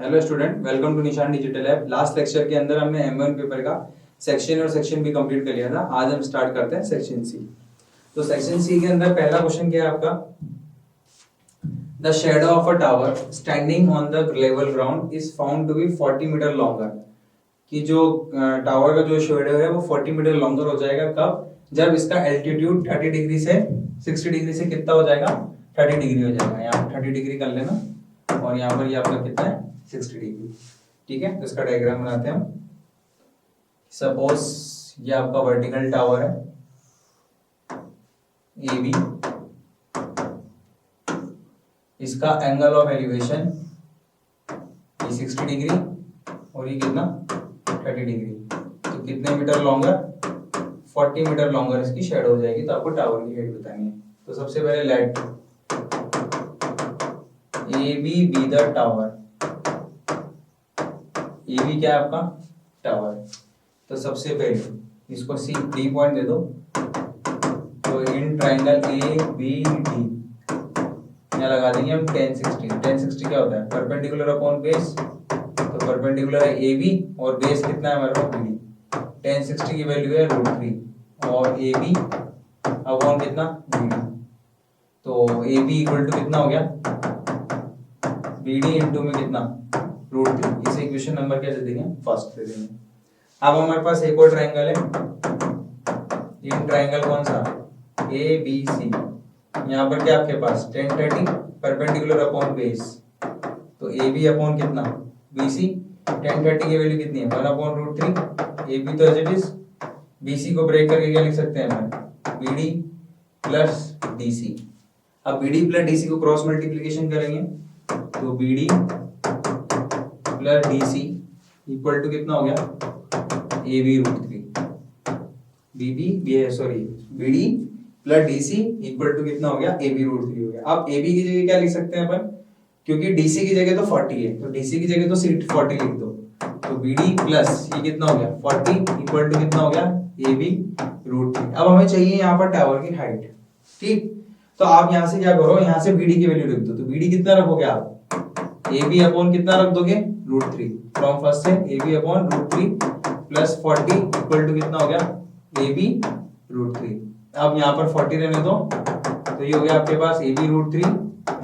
Hello student, welcome to निशान digital lab. Last lecture के अंदर हमने M1 पेपर का सेक्शन और सेक्शन बी कंप्लीट कर लिया था। आज हम स्टार्ट करते हैं सेक्शन सी। तो सेक्शन सी के अंदर पहला क्वेश्चन क्या है आपका, the shadow of a tower standing on the level ground is found to be 40 metre longer. कि जो टावर का जो शेडो है वो 40 मीटर लॉन्गर हो जाएगा कब, जब इसका एल्टीट्यूड 30 डिग्री से 60 डिग्री से कितना हो जाएगा, 30 डिग्री हो जाएगा। यहाँ 30 डिग्री कर लेना और यहाँ पर ये आपका कितना है, 60 डिग्री। ठीक है, तो इसका डायग्राम बनाते हैं हम। सपोज ये आपका वर्टिकल टावर है ए बी, इसका एंगल ऑफ एलिवेशन ये 60 डिग्री और ये कितना 30 डिग्री। तो कितने मीटर लॉन्गर, 40 मीटर लॉन्गर इसकी शेड हो जाएगी। तो आपको टावर की हाइट बतानी है। तो सबसे पहले let A B be the tower. A B क्या है आपका टावर। तो सबसे पहले इसको सी डी पॉइंट दे दो। तो in triangle A B D यहाँ लगा देंगे हम 1060। 1060 क्या होता है, परपेंडिकुलर अपॉन बेस। तो परपेंडिकुलर है ए बी और बेस कितना है हमारे पास बी डी। 1060 की वैल्यू है √3 और ए बी अपॉन कितना बी डी। तो ए बी इक्वल टू कितना हो गया, बी डी इंटू में कितना √3। इसे इक्वेशन नंबर क्या दे देंगे, फर्स्ट दे देंगे। अब हमारे पास एक और ट्रायंगल है, ये ट्रायंगल कौन सा, ए बी सी। यहाँ पर क्या आपके पास 1030 परपेंडिकुलर अपॉन बेस। तो ए बी अपॉन कितना बी सी। 1030 की वैल्यू कितनी है 1/√3। ए बी तो as it is, B C को ब्रेक करके क्या लिख सकते हैं हम, B D plus D C. अब B D plus D C को क्रॉस मल्टीप्लीकेशन करेंगे तो B D plus D C equal to कितना हो गया, A B √3। B D plus D C equal to कितना हो गया, ए बी √3 हो गया। अब ए बी की जगह क्या लिख सकते हैं अपन, क्योंकि डी सी की जगह तो 40 है, तो डी सी की जगह तो सिर्फ 40 लिख दो। तो बी डी प्लस ये कितना हो गया 40 इक्वल टू कितना हो गया, ए बी √3। अब हमें चाहिए यहाँ पर टावर की हाइट। ठीक, तो आप यहाँ से क्या करो, यहाँ से बी डी की वैल्यू लिख दो। तो बी डी कितना रखोगे आप, ए बी अपॉन कितना रख दोगे √3। फ्रॉम फर्स्ट से A B upon √3 plus 40 equal to कितना हो गया, ए बी √3। अब यहाँ पर 40 रहने दो, तो ये हो गया आपके पास A B √3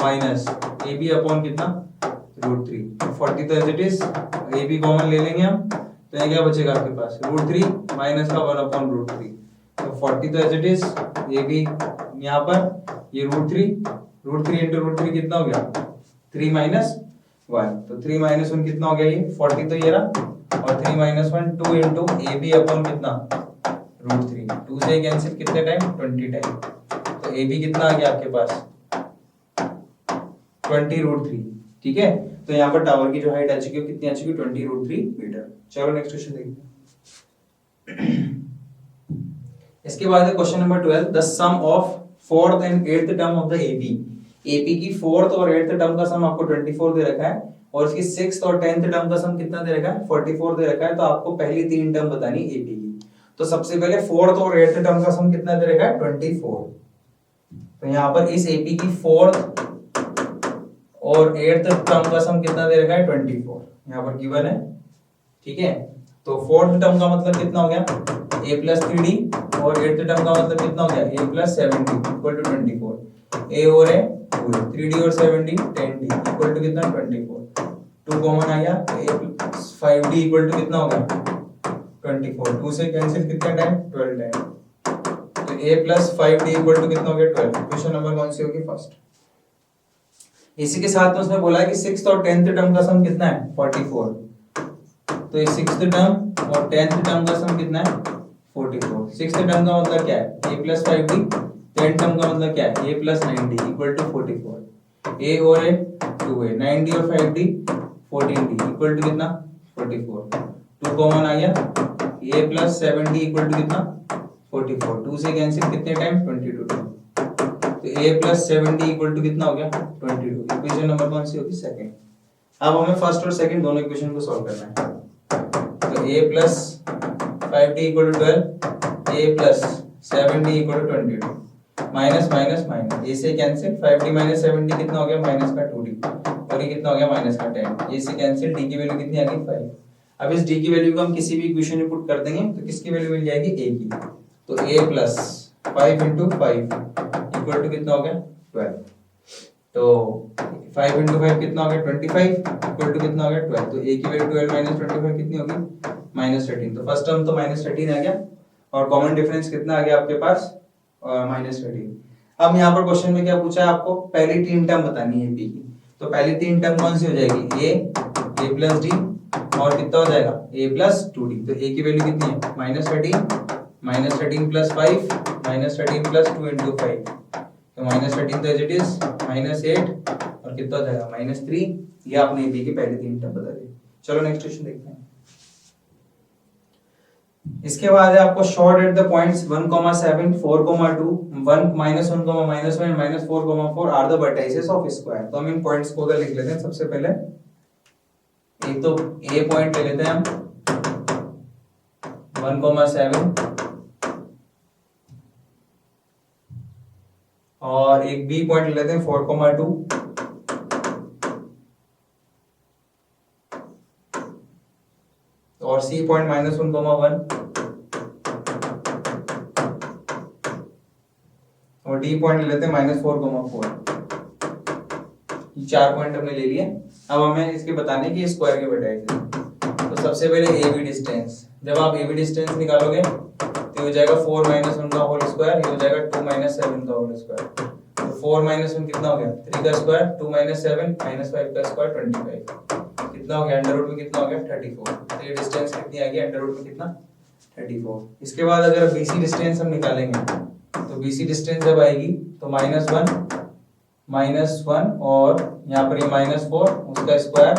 minus A B upon कितना √3। 40 तो as it is, A B common ले लेंगे हम। तो ये क्या बचेगा आपके पास √3 माइनस का 1/√3। तो 40 तो as it is, A B यहाँ पर ये √3 इंटू √3 कितना हो गया 3 - 1। तो 3 - 1 कितना हो गया, ये 40 तो ये रहा और 3 - 1 2 इंटू ए बी अपॉन कितना √3। 2 से कैंसिल कितने टाइम, 20 टाइम। तो ए बी कितना आ गया आपके पास 20√3। ठीक है, तो यहाँ पर टावर की जो हाइट आ चुकी है कितनी आ चुकी है, 20√3 मीटर। चलो नेक्स्ट क्वेश्चन देखते हैं। इसके बाद है question number 12, the sum of 4th and 8th term of the AB. AP की 4th और 8th टर्म का सम आपको 24 दे रखा है और इसकी 6th और 10th टर्म का सम कितना दे रखा है, 44 दे रखा है। तो आपको पहली 3 टर्म बतानी एपी की। तो सबसे पहले 4th और 8th टर्म का सम कितना दे रखा है 24। तो यहाँ पर इस एपी की 4th और 8th टर्म का सम कितना दे रखा है 24, यहाँ पर गिवन है। ठीक है, तो 4th टर्म का मतलब कितना हो गया a प्लस 3d और 8th टर्म का मतलब कितना हो गया a plus 7d equal to 24। a और a 3d और 7d 10d इक्वल टू कितना 24। 2 कॉमन आ गया तो a plus 5d equal to कितना हो गया 24। 2 से कैंसिल कितना टाइम 12 टाइम। तो a plus 5d equal to कितना हो गया 12। क्वेश्चन नंबर कौन सी होगी, फर्स्ट। इसी के साथ में उसने बोला है कि 6th और 10th टर्म का सम कितना है 44। तो ये 6th टर्म और 10th टर्म का सम कितना है 44। 6th टर्म का मतलब क्या है a plus 5d, 10th term का मतलब क्या है a plus 9d equal to 44। a और a 2a, 9d और 5d 14d इक्वल टू कितना 44। 2 कॉमन आ गया, a plus 7d equal to कितना 44। 2 से कैंसिल कितने टाइम 22 टाइम। तो a plus 7d equal to कितना हो गया 22। इक्वेशन नंबर कौन सी होगी, सेकंड। अब हमें फर्स्ट और सेकंड दोनों इक्वेशन को सॉल्व करना है। तो a plus 5d equal to 12, a plus 7d equal to 22। Minus minus minus, a से कैंसिल, 5d माइनस 7d कितना हो गया, माइनस का 2d और ये कितना हो गया माइनस का 10, ये से कैंसिल, डी की वैल्यू कितनी आ गई 5। अब इस डी की वैल्यू को हम किसी भी इक्वेशन में पुट कर देंगे तो किसकी वैल्यू मिल जाएगी a की, तो a plus 5 into 5 equal to कितना हो गया 12, तो 5 इंटू 5 कितना हो गया 25 इक्वल टू कितना हो गया 12, तो a की वैल्यू 12 माइनस 25 कितनी होगी माइनस 13, तो फर्स्ट टर्म तो माइनस 13 आ गया और कॉमन डिफरेंस कितना आ गया आपके पास माइनस 13। अब यहाँ पर क्वेश्चन में क्या पूछा है आपको, पहली तीन टर्म बतानी है p की, तो पहली तीन टर्म कौन सी हो जाएगी a प्लस डी और कितना हो जाएगा a प्लस 2d, तो a की वैल्यू कितनी है minus 13 plus 5 minus 13 plus 2 into 5, तो माइनस 13 तो एज इट इज माइनस 8 और कितना हो जाएगा माइनस 3, ये आपने a की पहली तीन टर्म बता दी। चलो नेक्स्ट क्वेश्चन देखते हैं। इसके बाद है आपको शॉर्ट that the points 1, 7, 4, 2, 1, -1, -1 -4, 4 are the vertices of square. तो हम इन पॉइंट्स को उधर लिख लेते हैं। सबसे पहले एक तो ए पॉइंट ले लेते हैं हम 1, 7 और एक बी पॉइंट ले लेते हैं 4, 2 और सी पॉइंट -1, 1 और डी पॉइंट ले लेते हैं -4, 4। ये चार पॉइंट हमने ले लिए। अब हमें इसके बताने की स्क्वायर के वर्टाइसेस। तो सबसे पहले ए बी डिस्टेंस, जब आप ए बी डिस्टेंस निकालोगे तो हो जाएगा 4 - 1 का होल स्क्वायर, ये हो जाएगा 2 - 7 का होल स्क्वायर। तो 4 - 1 कितना हो गया 3 का स्क्वायर, 2 - 7 -5 का स्क्वायर 25, कितना हो गया अंडर रूट में कितना हो गया 34। तो ये डिस्टेंस कितनी आ गई अंडर रूट में कितना 34। इसके बाद अगर बीसी डिस्टेंस हम निकालेंगे तो बीसी डिस्टेंस जब आएगी तो -1 और यहाँ पर ये -4 उसका स्क्वायर,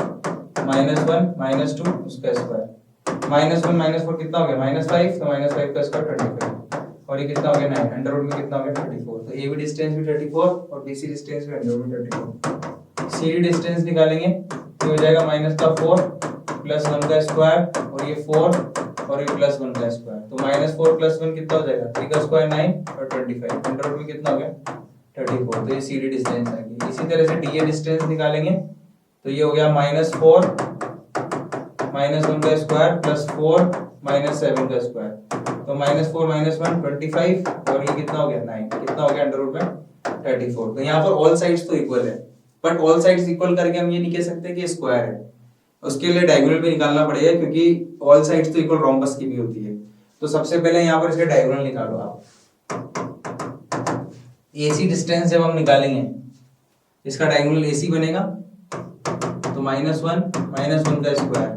-1 -2 उसका स्क्वायर, -1 -4 कितना हो गया -5, तो -5 का स्क्वायर 25 और ये कितना हो गया 9, अंडर रूट में कितना हो गया 34। तो ए बी डिस्टेंस भी 34 और बीसी डिस्टेंस भी अंडर रूट में 34। सी डी डिस्टेंस निकालेंगे तो हो जाएगा -4 + 1 का स्क्वायर और ये 4 और ये +1 का स्क्वायर, तो -4 + 1 कितना हो जाएगा 3 का स्क्वायर 9 और 25, अंडर रूट में कितना हो गया 34। तो ये सी डी डिस्टेंस आ गई। इसी तरह से डी ए डिस्टेंस निकालेंगे तो ये हो गया -4 -1 का स्क्वायर +4 -7 का स्क्वायर, तो -4 -1 25 और ये कितना हो गया 9, कितना हो गया अंडर रूट में 34। तो यहाँ पर ऑल साइड्स तो इक्वल है, बट ऑल साइड्स इक्वल करके हम ये नहीं कह सकते कि स्क्वायर है, उसके लिए डायगोनल भी निकालना पड़ेगा क्योंकि ऑल साइड्स तो इक्वल रोम्बस की भी होती है। तो सबसे पहले यहाँ पर इसके डायगोनल निकालो आप। AC डिस्टेंस जब हम निकालेंगे इसका डायगोनल AC बनेगा तो -1 -1 का स्क्वायर,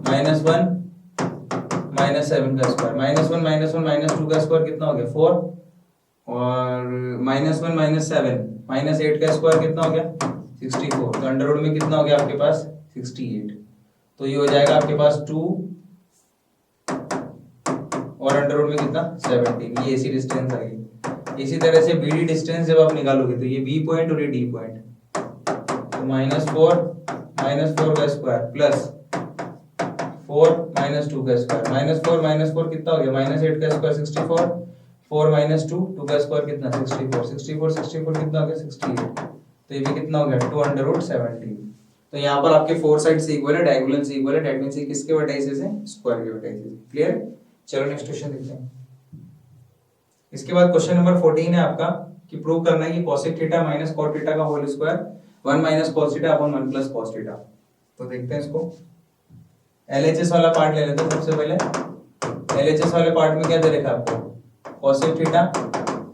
-1 -7 का स्क्वायर, -1 -1 -2 का स्क्वायर कितना हो गया 4 और -1 -7 -8 का स्क्वायर कितना हो गया 64, तो अंडर रूट में कितना हो गया आपके पास 68। तो ये हो जाएगा आपके पास 2 और अंडर रूट में कितना 17, ये AC डिस्टेंस आ गई। इसी तरह से BD डिस्टेंस जब आप निकालोगे तो ये B पॉइंट और ये D पॉइंट, तो -4 का स्क्वायर प्लस 4 -2 का स्क्वायर, -4 कितना हो गया -8 का स्क्वायर 64, 4 -2 2 का स्क्वायर कितना 64 कितना हो गया 68, तो ये भी कितना हो गया 2 अंडर रूट 17। तो यहाँ पर आपके फोर साइड से इक्वल है, डायगोनल से इक्वल है, दैट मींस ये किसके वर्टाइसेस हैं स्क्वायर के वर्टाइसेस। क्लियर। चलो नेक्स्ट क्वेश्चन देखते हैं। इसके बाद क्वेश्चन नंबर 14 है आपका कि प्रूव करना है कि cosec theta minus cot theta का whole square 1 minus cos theta upon 1 plus cos theta. तो देखते हैं इसको। LHS वाला पार्ट ले लेते हैं सबसे पहले। LHS वाले पार्ट में क्या दे रखा है आपको cosec theta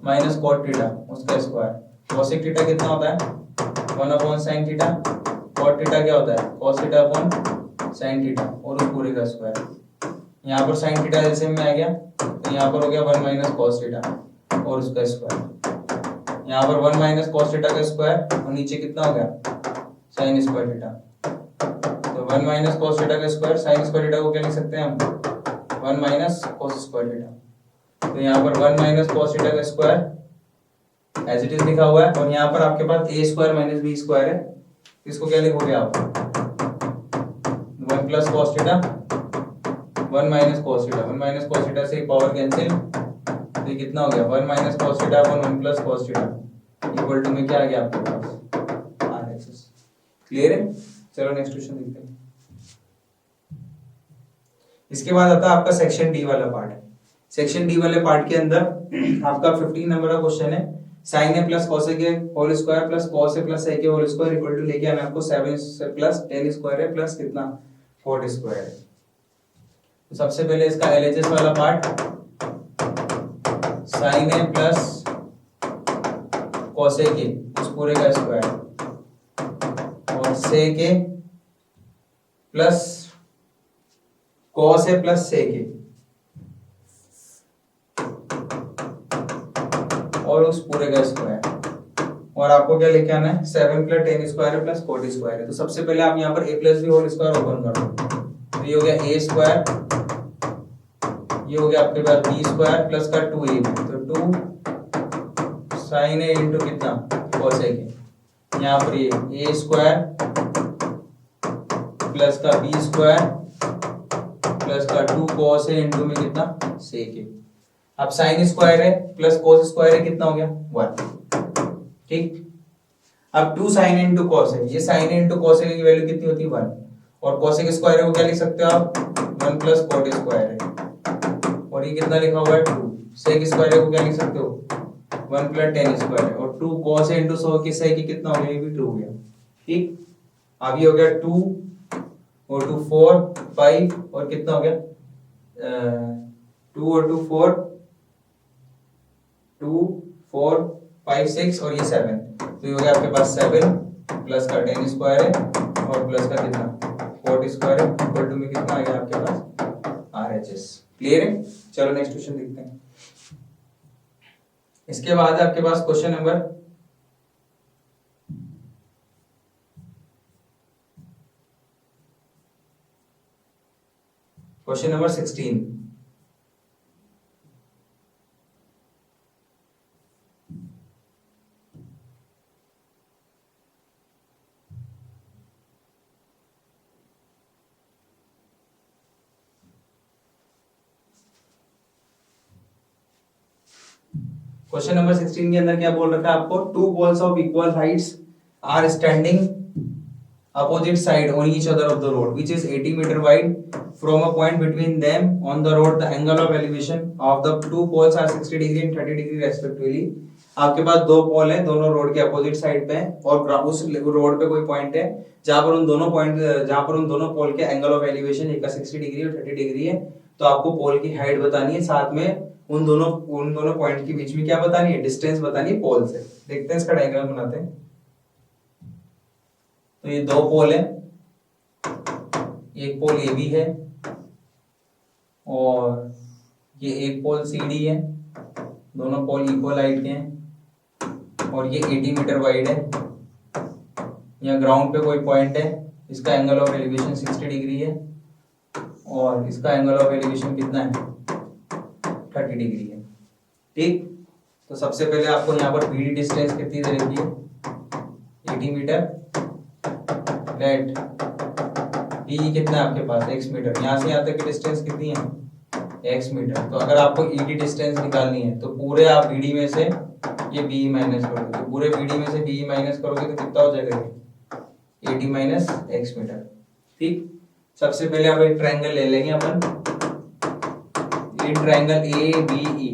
minus cot theta उसका स्क्वायर। cosec थीटा कितना होता है 1 upon sin theta, cot theta क्या होता है cos theta upon sin theta और उस पूरे का स्क्वायर। यहाँ पर sin थीटा जैसे में आ गया तो यहाँ पर हो गया 1 माइनस cos थीटा और उसका स्क्वायर। यहाँ पर 1 माइनस cos थीटा का स्क्वायर और नीचे कितना हो गया sin स्क्वायर थीटा। तो 1 माइनस cos थीटा का स्क्वायर, sin स्क्वायर थीटा को क्या लिख सकते हैं हम 1 माइनस cos स्क्वायर थीटा। तो यहाँ पर 1 माइनस cos थीटा का स्क्वायर एज इट इज लिखा हुआ है और यहाँ पर आपके पास a square minus b square है, इसको क्या लिखोगे आप 1 plus cos theta 1 minus cos theta, 1 minus cos theta से पावर कैंसिल, तो ये कितना हो गया 1 minus cos theta upon 1 plus cos theta equal to में क्या आ गया आपके पास RHS। क्लियर है? चलो नेक्स्ट क्वेश्चन देखते हैं। इसके बाद आता है आपका सेक्शन डी वाला पार्ट। सेक्शन डी वाले पार्ट के अंदर आपका 15 नंबर का क्वेश्चन है, sign A plus cos A के whole square plus cos A plus ए के होल स्क्वायर इक्वल टू लेके आना आपको 7 प्लस 10 स्क्वायर है प्लस कितना 4 स्क्वायर है। तो सबसे पहले इसका एलएचएस वाला part, sign A plus cos A के उस पूरे का स्क्वायर और से के प्लस कॉस ए प्लस से के और उस पूरे का स्क्वायर, और आपको क्या लेके आना है 7 प्लस 10 स्क्वायर है प्लस 40 स्क्वायर है। तो सबसे पहले आप यहाँ पर a plus B whole square open कर दो, तो ये हो गया a स्क्वायर, ये हो गया आपके पास b स्क्वायर प्लस का 2ab, तो 2 साइन ए इंटू कितना कॉस ए के, यहाँ पर ये a स्क्वायर प्लस का b स्क्वायर प्लस का 2 कॉस ए इंटू में कितना सेक ए। अब साइन स्क्वायर है प्लस कोस स्क्वायर है, कितना हो गया 1। ठीक, अब 2 साइन इंटू कॉस है, ये साइन इंटू कॉस की वैल्यू कितनी होती है 1, और कॉस के स्क्वायर को क्या लिख सकते हो आप 1 प्लस कॉट स्क्वायर है, और ये कितना लिखा हुआ है 2, सेक स्क्वायर को क्या लिख सकते हो 1 प्लस 10 स्क्वायर है, और 2 कॉस इंटू सो की सेक कितना हो गया, ये भी 2 हो गया। ठीक, अब ये हो गया 2 और 2 4 5 और कितना हो गया 2 और 2 4 2 4 5 6 और ये 7, तो ये हो गया आपके पास 7 प्लस का 10 स्क्वायर है और प्लस का कितना 40 स्क्वायर है इक्वल टू में कितना आ गया आपके पास आरएचएस। क्लियर है? चलो नेक्स्ट क्वेश्चन देखते हैं। इसके बाद आपके पास question number question number 16। Question number 16 के अंदर क्या बोल रखा है आपको, 2 poles of equal heights are standing opposite side on each other of the road which is 80 meter wide. From a point between them on the road the angle of elevation of the 2 poles are 60 degree and 30 degree respectively. आपके पास 2 पोल हैं, दोनों road के opposite side पे हैं, और उस road पे कोई पॉइंट है जहां पर उन दोनों पोल के एंगल ऑफ एलिवेशन एक का 60 डिग्री और 30 डिग्री है। तो आपको पोल की हाइट बतानी है, साथ में उन दोनों पॉइंट के बीच में क्या बतानी है, डिस्टेंस बतानी है पोल से। देखते हैं इसका डायग्राम बनाते हैं। तो ये 2 पोल है, एक पोल ए बी है और ये एक पोल सी डी है, दोनों पोल इक्वल हाइट के हैं और ये 80 मीटर वाइड है। यहाँ ग्राउंड पे कोई पॉइंट है, इसका एंगल ऑफ एलिवेशन 60 डिग्री है और इसका एंगल ऑफ एलिवेशन कितना है 30 डिग्री है। ठीक, तो सबसे पहले आपको यहाँ पर बीडी डिस्टेंस कितनी दे रखी है 80 मीटर, लेट डी कितना है आपके पास x मीटर, यहाँ से यहाँ तक की डिस्टेंस कितनी है x मीटर। तो अगर आपको ईडी डिस्टेंस निकालनी है तो पूरे आप बीडी में से ये बी माइनस करोगे, तो पूरे बीडी में से बी माइनस करोगे तो कितना हो जाएगा 80 माइनस x मीटर। ठीक, सबसे पहले आप एक ट्रायंगल ले लेंगे अपन, ये ट्रायंगल ए बी ई,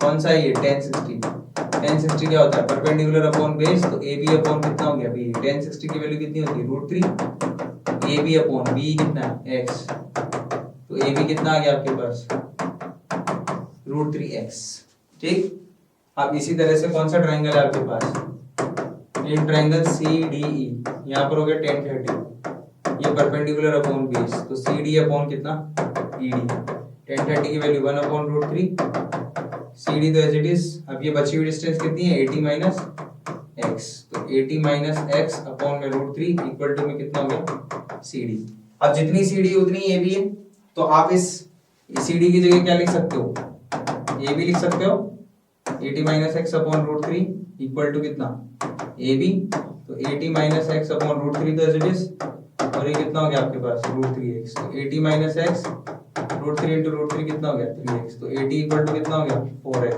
कौन सा ये 1060 क्या होता है परपेंडिकुलर अपॉन बेस, तो ए बी अपॉन कितना हो गया बी, 1060 की वैल्यू कितनी होती है √3, ए बी अपॉन बी कितना है x, तो ए बी कितना आ गया आपके पास √3x। ठीक, अब इसी तरह से कौन सा ट्रायंगल है आपके पास, ये ट्रायंगल सी डी ई, यहाँ पर हो गया 1030, ये परपेंडिकुलर अपॉन बेस, तो सी डी अपॉन कितना ई डी, 1030 की वैल्यू 1 अपॉन √3, सी डी तो एज इट इज। अब ये बची हुई डिस्टेंस कितनी है 80 माइनस x, तो 80 माइनस x अपॉन में √3 इक्वल टू में कितना हो गया सी डी। अब जितनी सी डी उतनी ए बी है, तो आप इस सी डी की जगह क्या लिख सकते हो ए बी लिख सकते हो, 80 minus x upon √3 equal to कितना ए बी, तो 80 माइनस x अपॉन √3 तो एज इट इज, और ये कितना हो गया आपके पास √3x, तो 80 माइनस x √3 इंटू √3 कितना हो गया 3x, तो 80 इक्वल टू कितना हो गया 4x,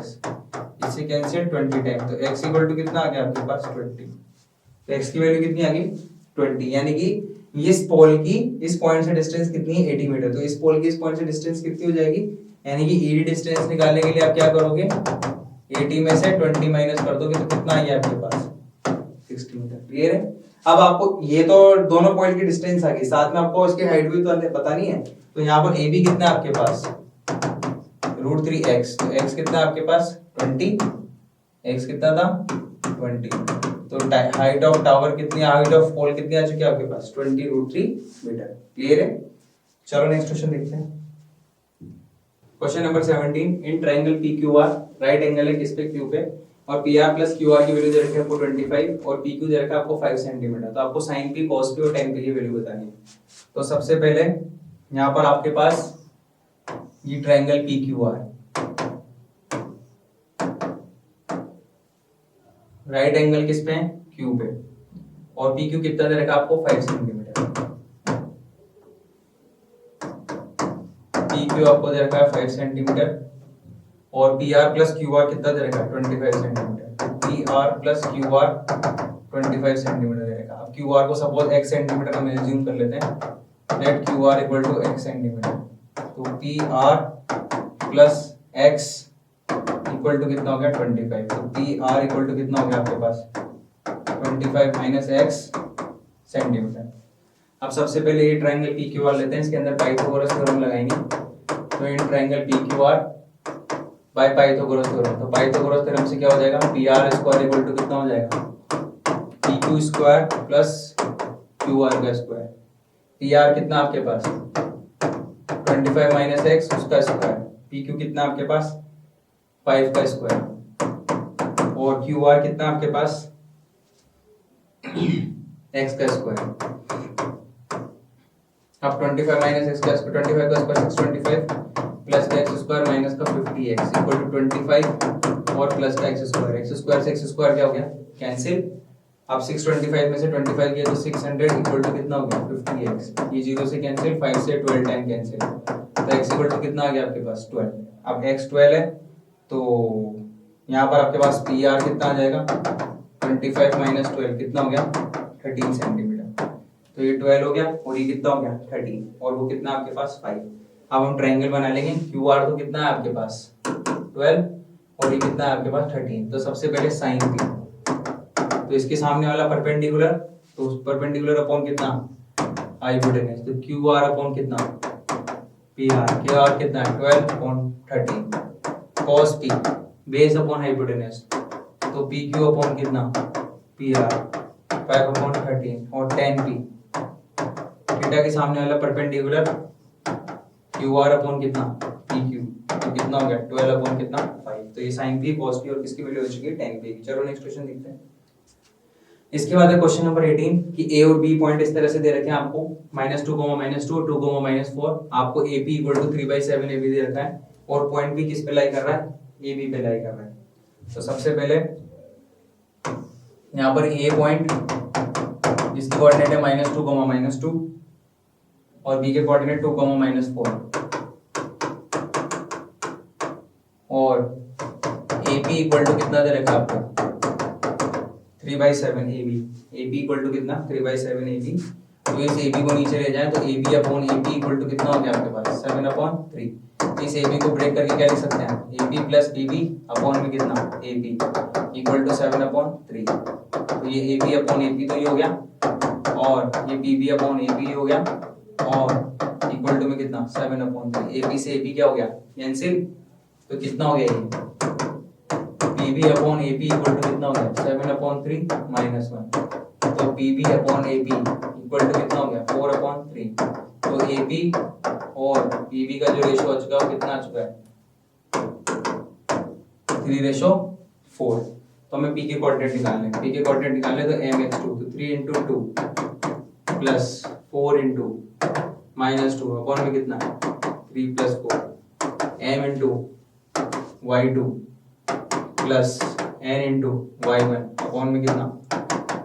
इससे कैंसिल 20 टाइम, तो x इक्वल टू कितना आ गया आपके पास 20, तो x की वैल्यू कितनी आ गई 20, यानी कि इस पोल की इस पॉइंट से डिस्टेंस कितनी है 80 मीटर, तो इस पोल की इस पॉइंट से डिस्टेंस कितनी हो जाएगी, यानी कि ईडी डिस्टेंस निकालने के लिए आप क्या करोगे 80 में से 20 माइनस कर दोगे तो कितना आ गया आपके पास 60 मीटर। क्लियर है। अब आपको ये तो दोनों पॉइंट की डिस्टेंस आ गई, साथ में आपको इसकी हाइट भी तो बतानी है, तो यहाँ पर AB कितना है आपके पास √3x, तो x कितना है आपके पास 20, x कितना था 20, तो हाइट ऑफ टावर कितनी, हाइट ऑफ पोल कितनी आ चुकी है आपके पास 20√3 मीटर। क्लियर है। चलो नेक्स्ट क्वेश्चन देखते हैं। Question number 17, in triangle PQR right angle है किस पे क्यू पे, और PR प्लस QR की वैल्यू दे रखी है आपको 25 और PQ दे रखा है आपको 5 सेंटीमीटर, तो आपको sin P cos P और tan P की वैल्यू बतानी है। तो सबसे पहले यहाँ पर आपके पास ये ट्रायंगल PQR राइट एंगल किस पे है Q पे, और PQ कितना दे रखा है आपको 5 सेंटीमीटर, PQ आपको दे रखा है 5 सेंटीमीटर और PR प्लस QR कितना दे रखा है 25 centimetre, PR plus QR 25 centimetre दे रखा है। अब QR को सपोज x सेंटीमीटर हम एज्यूम कर लेते हैं, let QR equal to x centimetre, तो PR plus x equal to कितना हो गया 25, तो PR इक्वल टू कितना हो गया आपके पास 25 माइनस x सेंटीमीटर। अब सबसे पहले ये ट्रायंगल PQR लेते हैं, इसके अंदर पाइथागोरस थ्योरम लगाएंगे, तो in triangle PQR by Pythagoras theorem, तो पाइथागोरस थ्योरम से क्या हो जाएगा PR स्क्वायर इक्वल टू कितना हो जाएगा PQ स्क्वायर प्लस QR का स्क्वायर, PR कितना आपके पास 25 माइनस x उसका स्क्वायर, PQ कितना आपके पास 5 का स्क्वायर और QR कितना आपके पास x का स्क्वायर। अब 25 माइनस x का स्क्वायर 25 का स्क्वायर 625 प्लस का x स्क्वायर माइनस का 50x इक्वल टू 25 और प्लस का x स्क्वायर से x स्क्वायर क्या हो गया कैंसिल। अब 625 में से 25 किया तो 600 इक्वल टू कितना हो गया 50x, ये 0 से कैंसिल 5 से 12 टाइम कैंसिल, तो x इक्वल टू कितना आ गया आपके पास 12। अब x 12 है तो यहाँ पर आपके पास PR कितना आ जाएगा 25 माइनस 12 कितना हो गया 13 सेंटीमीटर, तो ये 12 हो गया और ये कितना हो गया 13 और वो कितना आपके पास 5। अब हम ट्रायंगल बना लेंगे, QR तो कितना है आपके पास 12 और ये कितना है आपके पास 13, तो सबसे पहले साइन P, तो इसके सामने वाला परपेंडिकुलर, तो परपेंडिकुलर अपॉन कितना हाइपोटेनस, तो QR अपॉन कितना PR कितना 12 upon 13 cos P base upon hypotenuse, तो PQ अपॉन कितना PR 5 अपॉन 13 और tan P थीटा के सामने वाला परपेंडिकुलर QR अपॉन कितना PQ, तो कितना हो गया 12 अपॉन कितना 5, तो ये sin P cos P और किसकी वैल्यू हो चुकी है tan P की। चलो नेक्स्ट क्वेश्चन देखते हैं। इसके बाद है क्वेश्चन नंबर 18 कि A और B पॉइंट इस तरह से दे रखे हैं आपको -2, -2, 2, -4, आपको AP इक्वल टू 3/7 AB दे रखा है और पॉइंट B किस पे लाई कर रहा है AB पे लाई कर रहा है। तो सबसे पहले यहाँ पर A पॉइंट जिसकी कोऑर्डिनेट है -2, -2 और B के कोऑर्डिनेट 2, -4 और AP इक्वल टू कितना दे रखा है आपको 3/7 AB इक्वल टू कितना 3/7 AB, तो इस AB को नीचे ले जाएं तो AB upon AP equal to कितना हो गया आपके पास 7/3, इस AB को ब्रेक करके क्या लिख सकते हैं AB प्लस BB अपॉन में कितना AB इक्वल टू 7/3, तो ये AB अपॉन AP तो ये हो गया और ये BB अपॉन AB हो गया और इक्वल टू में कितना 7/3, AB से AB क्या हो गया कैंसिल, तो कितना हो गया ये PB upon AP equal to कितना हो गया 7/3 -1, तो PB upon AP equal to कितना हो गया 4/3, तो AP और PB का जो रेशो आ चुका है वो कितना आ चुका है 3:4। तो हमें P के कोऑर्डिनेट निकालने हैं, P के कोऑर्डिनेट निकालने तो mx2, तो 3 × 2 प्लस 4 × -2 अपॉन में कितना 3 + 4 m × y2 plus n × y1 upon में कितना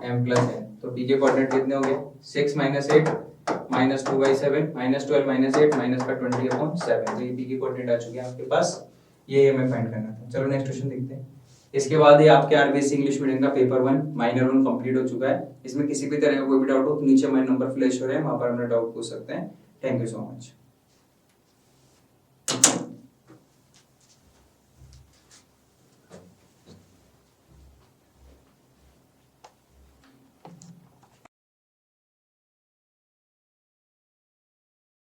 m + n, तो P के कोऑर्डिनेट कितने हो गए 6 - 8 -2/7 -12 - 8 माइनस का 20/7, तो ये P के कोऑर्डिनेट आ चुके हैं आपके पास, ये हमें फाइंड करना था। चलो नेक्स्ट क्वेश्चन देखते हैं। इसके बाद ही आपके आरबीएससी इंग्लिश मीडियम का पेपर 1 माइनर 1 कंप्लीट हो चुका है। इसमें किसी भी तरह का कोई भी डाउट हो तो नीचे हमारे नंबर फ्लैश हो रहे हैं, वहां पर अपना डाउट पूछ सकते हैं। Thank you so much.